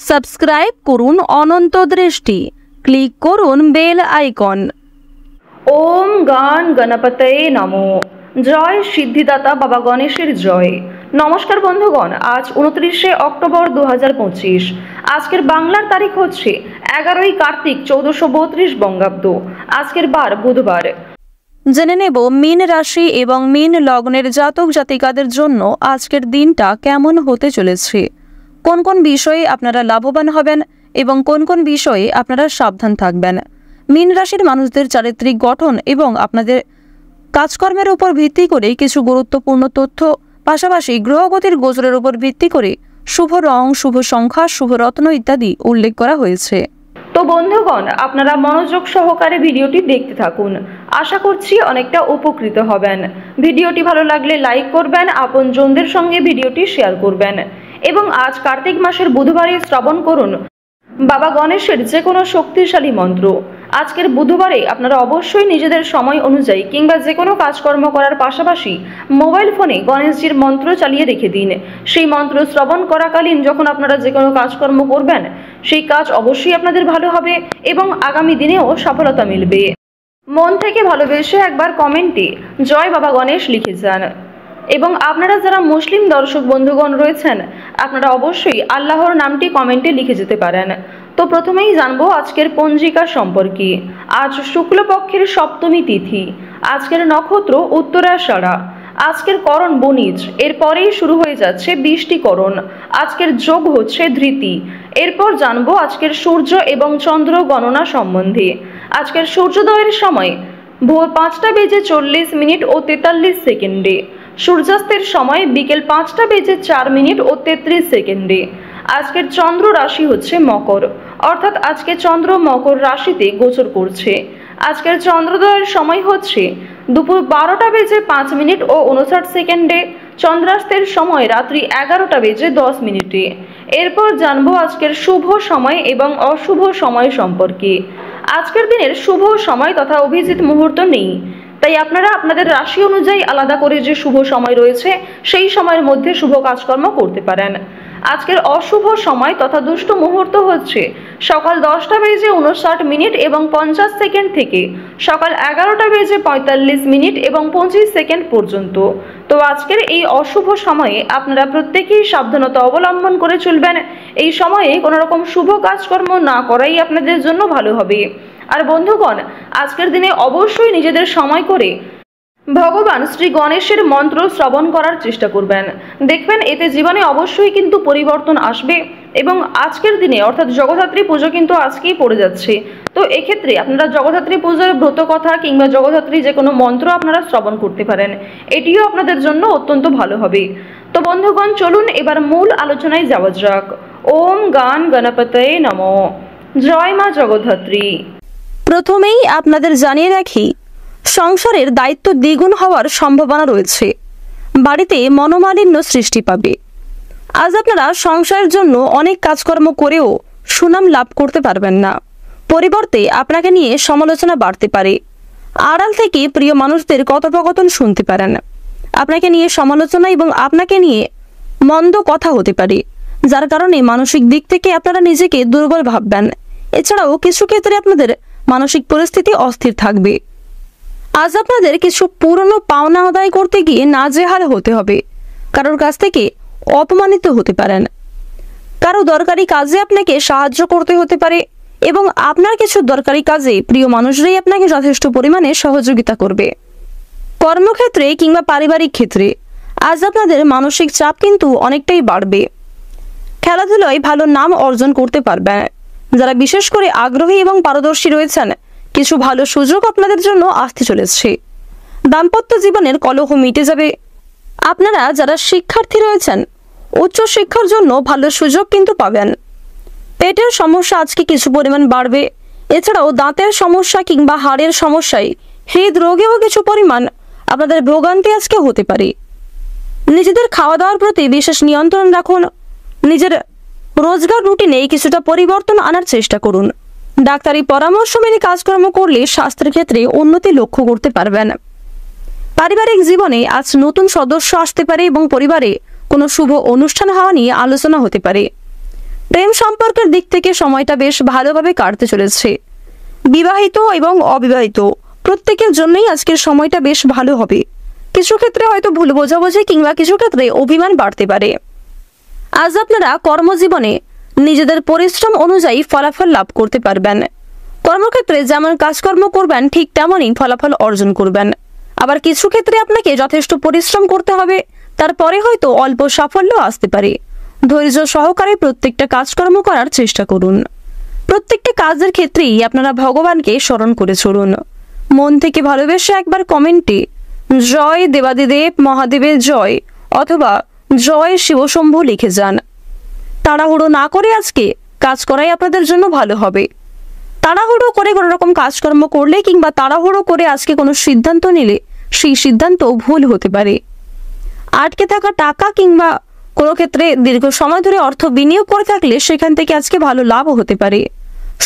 Subscribe করুন অনন্ত দৃষ্টি, click করুন বেল আইকন। ওম গান গণপতয়ে নমো। জয় সিদ্ধিদাতা বাবা গণেশের জয়। নমস্কার বন্ধুগণ, আজ 29শে অক্টোবর 2025। আজকের বাংলার তারিখ হচ্ছে 11ই কার্তিক 1432 বঙ্গাব্দ। আজকের বার বুধবার। জেনে নেব মীন রাশি এবং মীন লগ্নের জাতক জাতিকাদের জন্য আজকের দিনটা কেমন হতে চলেছে, কোন কোন বিষয়ে আপনারা লাভবান হবেন এবং কোন কোন বিষয়ে আপনারা সাবধান থাকবেন। মীন রাশির মানুষদের চারিত্রিক গঠন এবং আপনাদের কাজকর্মের উপর ভিত্তি করে কিছু গুরুত্বপূর্ণ তথ্য, পাশাপাশি গ্রহগতির গোচরের উপর ভিত্তি করে শুভ রং, শুভ সংখ্যা, শুভ রত্ন ইত্যাদি উল্লেখ করা হয়েছে। তো বন্ধুগণ, আপনারা মনোযোগ সহকারে ভিডিওটি দেখতে থাকুন। আশা করছি অনেকটা উপকৃত হবেন। ভিডিওটি ভালো লাগলে লাইক করবেন, আপনজনদের সঙ্গে ভিডিওটি শেয়ার করবেন এবং আজ কার্তিক মাসের বুধবারে শ্রবণ করুন বাবা গণেশের যে কোনো শক্তিশালী মন্ত্র। আজকের বুধবারে আপনারা অবশ্যই নিজেদের সময় অনুযায়ী কিংবা যে কোনো কাজকর্ম করার পাশাপাশি মোবাইল ফোনে গণেশজির মন্ত্র চালিয়ে রেখে দিন। সেই মন্ত্র শ্রবণ করাকালীন যখন আপনারা যে কোনো কাজকর্ম করবেন, সেই কাজ অবশ্যই আপনাদের ভালো হবে এবং আগামী দিনেও সফলতা মিলবে। মন থেকে ভালোবেসে একবার কমেন্টে জয় বাবা গণেশ লিখে যান। এবং আপনারা যারা মুসলিম দর্শক বন্ধুগণ রয়েছেন, আপনারা অবশ্যই আল্লাহর নামটি কমেন্টে লিখে যেতে পারেন। তো প্রথমেই জানবো আজকের পঞ্জিকা সম্পর্কে। আজ শুক্লপক্ষের সপ্তমী তিথি। আজকের নক্ষত্র উত্তরাষাঢ়া। আজকের করণ বণিজ। এরপরেই শুরু হয়ে যাচ্ছে বৃষ্টিকরণ। আজকের যোগ হচ্ছে ধৃতি। এরপর জানবো আজকের সূর্য এবং চন্দ্র গণনা সম্বন্ধে। আজকের সূর্যোদয়ের সময় ভোর 5টা বেজে 40 মিনিট ও 43 সেকেন্ডে। সূর্যাস্তের সময় বিকেল 5টা বেজে 4 মিনিট ও 33 সেকেন্ডে। আজকের চন্দ্র রাশি হচ্ছে মকর, অর্থাৎ আজকে চন্দ্র মকর রাশিতে গোচর করছে। আজকের চন্দ্রোদয়ের সময় হচ্ছে দুপুর 12টা বেজে 5 মিনিট ও 59 সেকেন্ডে। চন্দ্রাস্তের সময় রাত্রি 11টা বেজে 10 মিনিটে। এরপর জানবো আজকের শুভ সময় এবং অশুভ সময় সম্পর্কে। আজকের দিনের শুভ সময় তথা অভিজিৎ মুহূর্ত নেই, তাই আপনারা আপনাদের রাশি অনুযায়ী আলাদা করে যে শুভ সময় রয়েছে সেই সময়ের মধ্যে শুভ কাজকর্ম করতে পারেন। আজকের অশুভ সময় তথা দুষ্ট মুহূর্ত হচ্ছে সকাল 10টা বেজে 59 মিনিট এবং 50 সেকেন্ড থেকে সকাল 11টা বেজে 45 মিনিট এবং 25 সেকেন্ড পর্যন্ত। তো আজকের এই অশুভ সময়ে আপনারা প্রত্যেকেই সাবধানতা অবলম্বন করে চলবেন। এই সময়ে কোনো রকম শুভ কাজকর্ম না করাই আপনাদের জন্য ভালো হবে। আর বন্ধুগণ, আজকের দিনে অবশ্যই নিজেদের সময় করে ভগবান শ্রী গণেশের মন্ত্র শ্রবণ করার চেষ্টা করবেন। দেখবেন এতে জীবনে অবশ্যই কিন্তু পরিবর্তন আসবে। এবং আজকের দিনে অর্থাৎ জগদ্ধাত্রী পুজো কিন্তু আজকেই পড়ে যাচ্ছে। তো এক্ষেত্রে আপনারা জগদ্ধাত্রী পুজোর ব্রত কথা কিংবা জগদ্ধাত্রী যে কোনো মন্ত্র আপনারা শ্রবণ করতে পারেন। এটিও আপনাদের জন্য অত্যন্ত ভালো হবে। তো বন্ধুগণ, চলুন এবার মূল আলোচনায় যাওয়া যাক। ওম গান গণপতয়ে নমো। জয় মা জগদ্ধাত্রী। প্রথমেই আপনাদের জানিয়ে রাখি, সংসারের দায়িত্ব দ্বিগুণ হওয়ার সম্ভাবনা রয়েছে। বাড়িতে মনোমালিন্য সৃষ্টি পাবে। আজ আপনারা সংসারের জন্য অনেক কাজকর্ম করেও সুনাম লাভ করতে পারবেন না। পরিবর্তে আপনাকে নিয়ে সমালোচনা বাড়তে পারে। আড়াল থেকে প্রিয় মানুষদের কথোপকথন শুনতে পারেন। আপনাকে নিয়ে সমালোচনা এবং আপনাকে নিয়ে মন্দ কথা হতে পারে, যার কারণে মানসিক দিক থেকে আপনারা নিজেকে দুর্বল ভাববেন। এছাড়াও কিছু ক্ষেত্রে আপনাদের মানসিক পরিস্থিতি অস্থির থাকবে। আজ আপনাদের কিছু পুরনো পাওনা আদায় করতে গিয়ে নাজেহাল হতে হবে। কারোর কাছ থেকে অপমানিত হতে পারেন। কারো দরকারি কাজে আপনাকে সাহায্য করতে হতে পারে এবং আপনার কিছু দরকারি কাজে প্রিয় মানুষরাই আপনাকে যথেষ্ট পরিমাণে সহযোগিতা করবে। কর্মক্ষেত্রে কিংবা পারিবারিক ক্ষেত্রে আজ আপনাদের মানসিক চাপ কিন্তু অনেকটাই বাড়বে। খেলাধুলায় ভালো নাম অর্জন করতে পারবেন। যারা বিশেষ করে আগ্রহী এবং পারদর্শী রয়েছেন, কিছু ভালো সুযোগ আপনাদের জন্য আসতে চলেছে। দাম্পত্য জীবনের কলহ মিটে যাবে। আপনারা যারা শিক্ষার্থী রয়েছেন, উচ্চ শিক্ষার জন্য ভালো সুযোগ কিন্তু পাবেন। পেটের সমস্যা আজকে কিছু পরিমাণ বাড়বে। এছাড়াও দাঁতের সমস্যা কিংবা হাড়ের সমস্যায়, হৃদরোগেও কিছু পরিমাণ আপনাদের ভোগান্তি আজকে হতে পারে। নিজেদের খাওয়া দাওয়ার প্রতি বিশেষ নিয়ন্ত্রণ রাখুন। নিজের রোজগার রুটিনে কিছুটা পরিবর্তন আনার চেষ্টা করুন। ডাক্তারি পরামর্শ মেনে কাজকর্ম করলে স্বাস্থ্যের ক্ষেত্রে উন্নতি লক্ষ্য করতে পারবেন। পারিবারিক জীবনে আজ নতুন সদস্য আসতে পারে এবং পরিবারে কোনো শুভ অনুষ্ঠান হওয়া নিয়ে আলোচনা হতে পারে। প্রেম সম্পর্কের দিক থেকে সময়টা বেশ ভালোভাবে কাটতে চলেছে। বিবাহিত এবং অবিবাহিত প্রত্যেকের জন্যই আজকের সময়টা বেশ ভালো হবে। কিছু ক্ষেত্রে হয়তো ভুল বোঝাবুঝি কিংবা কিছু ক্ষেত্রে অভিমান বাড়তে পারে। আজ আপনারা কর্মজীবনে নিজেদের পরিশ্রম অনুযায়ী ফলাফল লাভ করতে পারবেন। কর্মক্ষেত্রে যেমন কাজকর্ম করবেন ঠিক তেমনই ফলাফল অর্জন করবেন। আবার কিছু ক্ষেত্রে আপনাকে যথেষ্ট পরিশ্রম করতে হবে, তারপরে হয়তো অল্প সাফল্য আসতে পারে। ধৈর্য সহকারে প্রত্যেকটা কাজকর্ম করার চেষ্টা করুন। প্রত্যেকটা কাজের ক্ষেত্রেই আপনারা ভগবানকে স্মরণ করে চলুন। মন থেকে ভালোবেসে একবার কমেন্টে জয় দেবাদিদেব মহাদেবের জয় অথবা জয় শিবশম্ভু লিখে যান। তাড়াহুড়ো না করে আজকে কাজ করাই আপনাদের জন্য ভালো হবে। তাড়াহুড়ো করে কোনো রকম কাজকর্ম করলে কিংবা তাড়াহুড়ো করে আজকে কোনো সিদ্ধান্ত নিলে সেই সিদ্ধান্ত ভুল হতে পারে। আটকে থাকা টাকা কিংবা কোনো ক্ষেত্রে দীর্ঘ সময় ধরে অর্থ বিনিয়োগ করে থাকলে সেখান থেকে আজকে ভালো লাভও হতে পারে।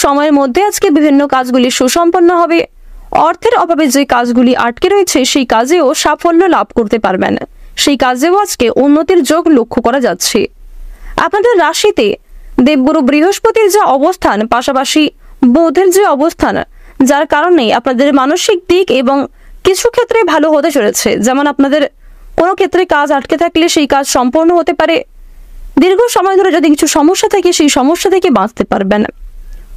সময়ের মধ্যে আজকে বিভিন্ন কাজগুলি সুসম্পন্ন হবে। অর্থের অভাবে যে কাজগুলি আটকে রয়েছে সেই কাজেও সাফল্য লাভ করতে পারবেন। সেই কাজেও আজকে উন্নতির যোগ লক্ষ্য করা যাচ্ছে। আপনাদের রাশিতে দেবগুরু বৃহস্পতির যে অবস্থান, পাশাপাশি বুধের যে অবস্থান, যার কারণে আপনাদের মানসিক দিক এবং কিছু ক্ষেত্রে ভালো হতে চলেছে। যেমন আপনাদের কোনো ক্ষেত্রে কাজ আটকে থাকলে সেই কাজ সম্পূর্ণ হতে পারে। দীর্ঘ সময় ধরে যদি কিছু সমস্যা থাকে সেই সমস্যা থেকে বাঁচতে পারবেন।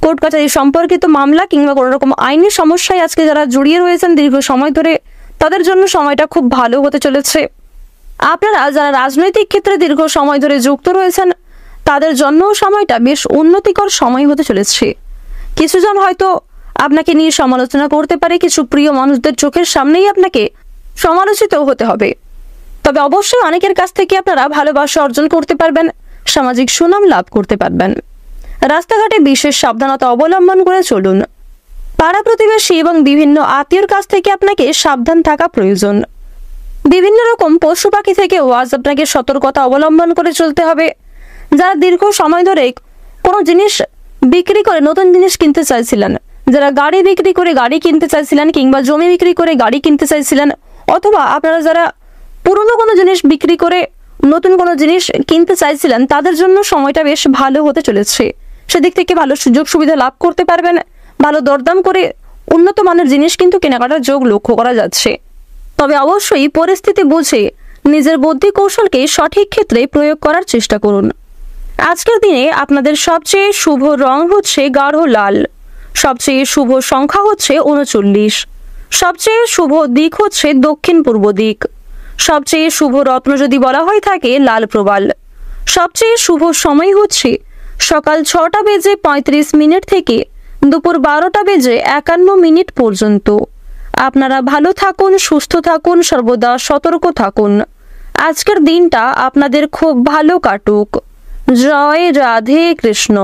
কোর্ট কাছারি সম্পর্কিত মামলা কিংবা কোনো রকম আইনি সমস্যায় আজকে যারা জড়িয়ে রয়েছেন দীর্ঘ সময় ধরে, তাদের জন্য সময়টা খুব ভালো হতে চলেছে। আপনারা যারা রাজনৈতিক ক্ষেত্রে দীর্ঘ সময় ধরে যুক্ত রয়েছেন তাদের জন্য সময়টা বেশ উন্নতিকর সময় হতে চলেছে। কিছুজন হয়তো আপনাকে নিয়ে সমালোচনা করতে পারে, কিছু প্রিয় মানুষদের চোখের সামনেই আপনাকে সমালোচিত হতে হবে। তবে অবশ্যই অনেকের কাছ থেকে আপনারা ভালোবাসা অর্জন করতে পারবেন, সামাজিক সুনাম লাভ করতে পারবেন। রাস্তাঘাটে বিশেষ সাবধানতা অবলম্বন করে চলুন। পাড়া প্রতিবেশী এবং বিভিন্ন আত্মীয়র কাছ থেকে আপনাকে সাবধান থাকা প্রয়োজন। বিভিন্ন রকম পশু পাখি থেকেও আজ আপনাকে সতর্কতা অবলম্বন করে চলতে হবে। যারা দীর্ঘ সময় ধরে কোনো জিনিস বিক্রি করে নতুন জিনিস কিনতে চাইছিলেন, যারা গাড়ি বিক্রি করে গাড়ি কিনতে চাইছিলেন কিংবা জমি বিক্রি করে গাড়ি কিনতে চাইছিলেন, অথবা আপনারা যারা পুরনো কোনো জিনিস বিক্রি করে নতুন কোনো জিনিস কিনতে চাইছিলেন, তাদের জন্য সময়টা বেশ ভালো হতে চলেছে। সেদিক থেকে ভালো সুযোগ সুবিধা লাভ করতে পারবেন। ভালো দরদাম করে উন্নত মানের জিনিস কিন্তু কেনাকাটার যোগ লক্ষ্য করা যাচ্ছে। তবে অবশ্যই পরিস্থিতি বুঝে নিজের বুদ্ধি কৌশলকে সঠিক ক্ষেত্রে প্রয়োগ করার চেষ্টা করুন। আজকের দিনে আপনাদের সবচেয়ে শুভ রং হচ্ছে গাঢ় লাল, সবচেয়ে শুভ সংখ্যা হচ্ছে 39, সবচেয়ে শুভ দিক হচ্ছে দক্ষিণ পূর্ব দিক, সবচেয়ে শুভ রত্ন যদি বলা হয়ে থাকে লাল প্রবাল, সবচেয়ে শুভ সময় হচ্ছে সকাল 6টা বেজে 35 মিনিট থেকে দুপুর 12টা বেজে 51 মিনিট পর্যন্ত। আপনারা ভালো থাকুন, সুস্থ থাকুন, সর্বদা সতর্ক থাকুন। আজকের দিনটা আপনাদের খুব ভালো কাটুক। জয় রাধে কৃষ্ণ।